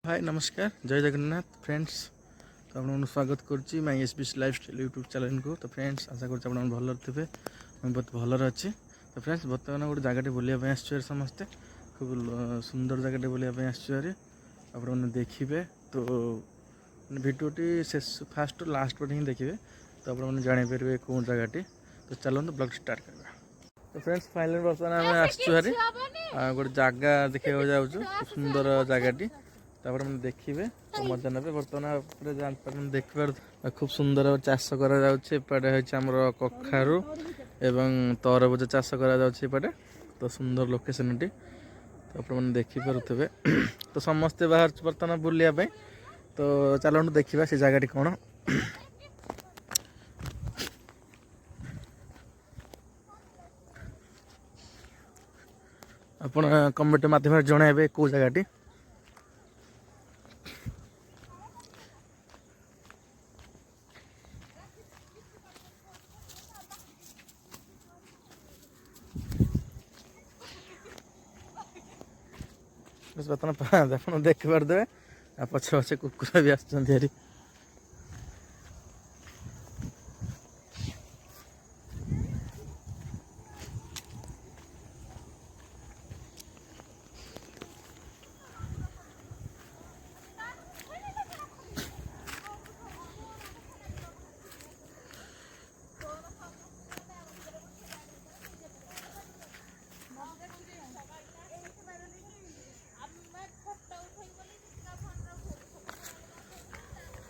हाय नमस्कार जय जगन्नाथ फ्रेंड्स। तो आपको स्वागत करुच्ची माई एसबीसी लाइफस्टाइल यूट्यूब चैनल को। तो फ्रेंड्स आशा कर भल थे मुझे बहुत भलर अच्छे। तो फ्रेंड्स बर्तमान गोटे जगह बुलाया आसचु समस्ते खूब सुंदर जगह बुलाया आसचु आपने देखिए। तो भिडियोटी शेष फास्ट लास्ट पर ही देखिए तो आपने जापर कौन जगह। तो चलते ब्लॉग स्टार्ट करवा। तो फ्रेंड्स फाइनल बर्तमान आम आसचु गोटे जगह देखा जाऊँ सुंदर जगहटी। तापर मैंने देखिए तो मजा ने बर्तमान देखिए खूब सुंदर चाष करपटे होमर कखारू एवं तरबुज चाष करपटे। तो सुंदर लोकेशन टी तो आपने देखिपे। तो समस्ते बाहर बर्तमान बुलायापी। तो चलते देखा से जगह कौन। आप कमेंट मध्यम जनइबे कौ जगह। बर्तमान आप देखिपारे पछे पछे कुकुर भी आसरी।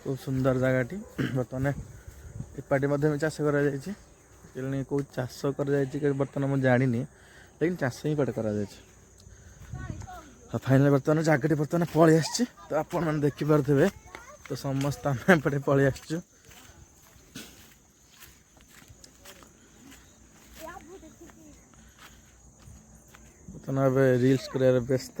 खूब सुंदर जगहटी बर्तमान एपाटी चाष कर कौ चाष कर बर्तमान मुझे जानी लेकिन चाष ही पाटे कर फाइनाल बर्तमान जगह बर्तमान पलि आसी। तो आपण मैंने देखिपे तो समस्त आम एपटे पलि आसचु। बर्तमान रिल्स कर व्यस्त।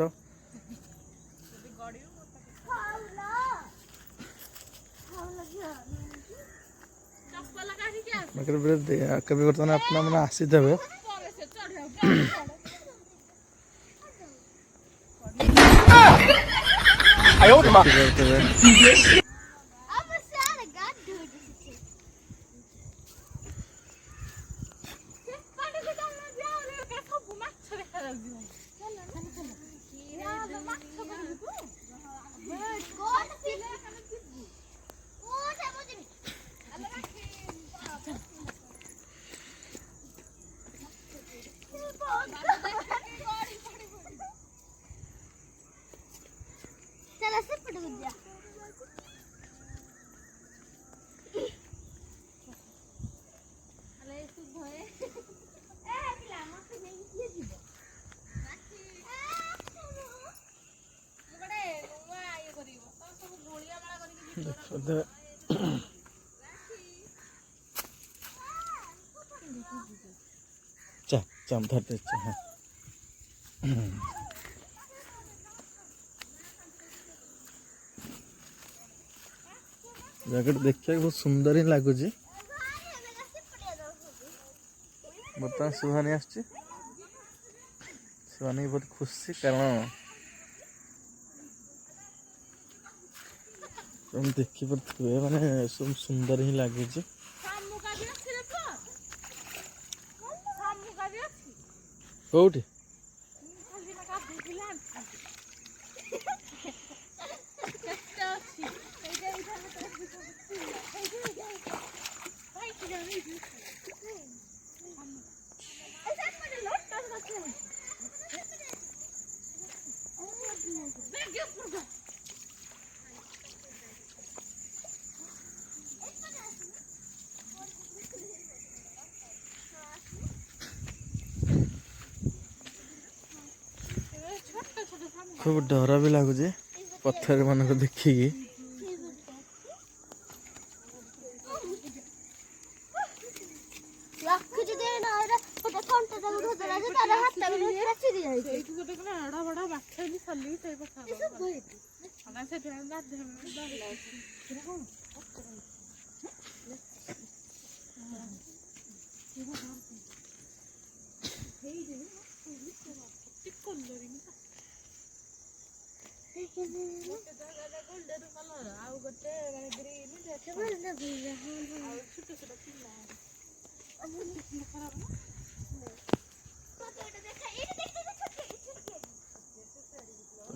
कभी बर्तमान अपना मैंने आसीदेवे धरते जगह देखिए बहुत सुंदर ही लगुच। बर्तमान सुहानी आसुवानी बहुत खुशी कारण तुम देखिपे माने सब सुंदर ही लगुच। कौटी खूब डर भी लगुच पत्थर मानक देखिकी।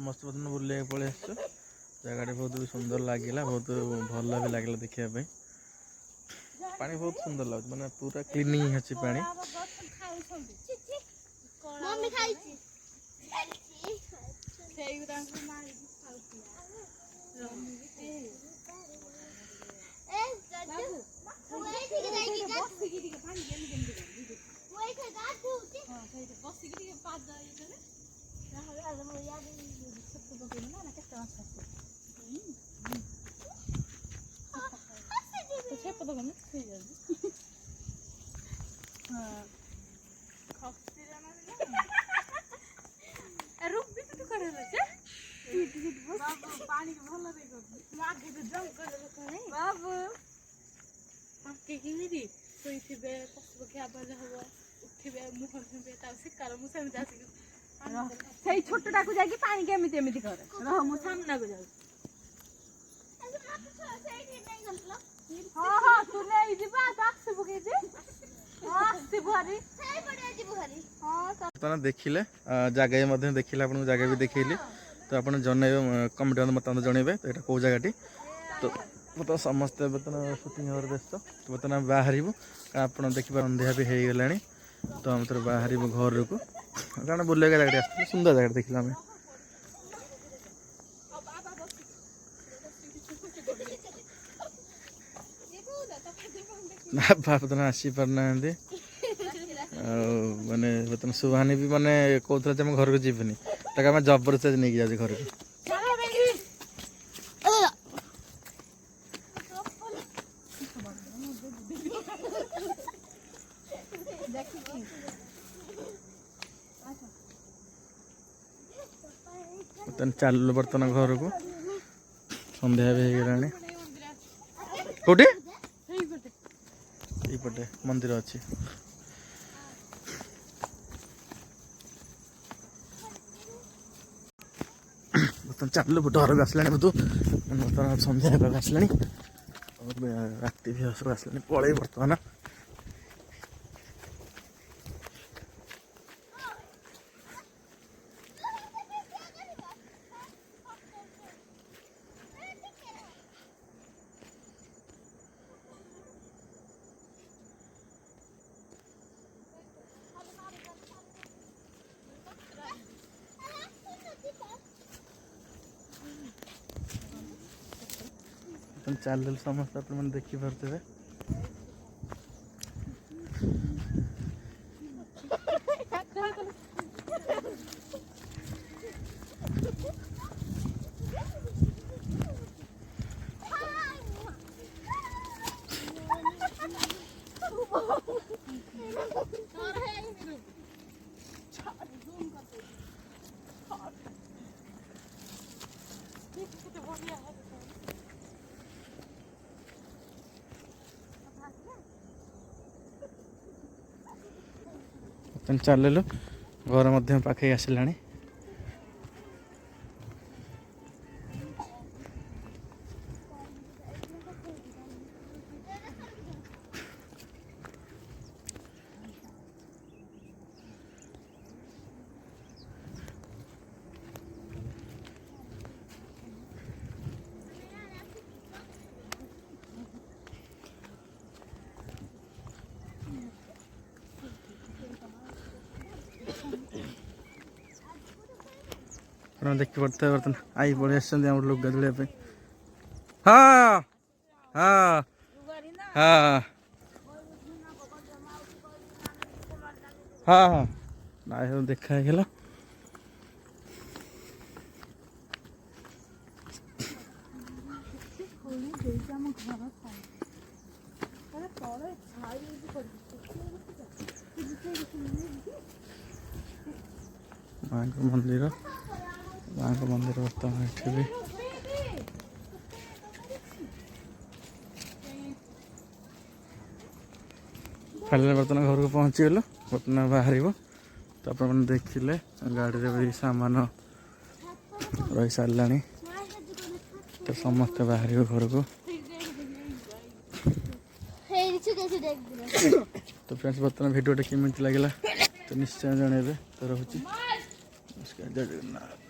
मस्त बर्तन बुले पलि आस जगह बहुत भी सुंदर लगे बहुत भल भी लगे देखा पानी बहुत सुंदर लगे मैंने पूरा क्लीनिंग अच्छी पानी छोटा को जाके पानी केमिति एमिति कर रह मु सामना को जाऊ हां हां तू नै जिबा ताक्स बुके जे आसी भरी सही पड़े जी भरी हां तो देखिले जगह मध्य देखिले आपन जगह भी देखैली तो आपन जने कमेंट मत जनइबे तो एटा को जगहटी तो तो समस्त बर्तन शूटिंग हर व्यस्त तो बर्तन बाहर आप देखिए अंधिया भी हो गलानी तो हम थोड़ा बाहर घर को कारण बुलेगा जगह आस सुंदर जगह देखला हमें बर्तन आसी पारना माने बर्तन सुहानी भी माने कहते घर को जीवनी ताकि आम जबरदस्त नहीं जाए घर को चल बर्तन घर को संध्या भी होगलानी कौटे यपटे मंदिर अच्छी बर्तन चल डर भी आसला बर्तमान संध्या आसला राति भी आसला पलि बर्तमान चल समस्त आप देखिपे चल घर मध्य पाखे आसला देखी पड़ता है बर्तन आई पड़े लोग गदड़े पे हाँ हाँ हाँ हाँ हाँ ना देखा है माँ का मंदिर बर्तमान ये भी खाली बर्तमान घर को पहुँची गलु बर्तमान बाहर तो आप देखिले गाड़ी भी सामान रही सारा तो समस्ते बाहर घर को কিছু কিছু দেখবে তো ফ্রেন্ডস বর্ତ୍ତমান ভিডিওটা কেମିତି ଲାଗିଲା ତ ନିଶ୍ଚୟ ଜଣେଇବେ ତ ରହୁଛି ନମସ୍କାର ଜୟ ଜଗନ୍ନାଥ।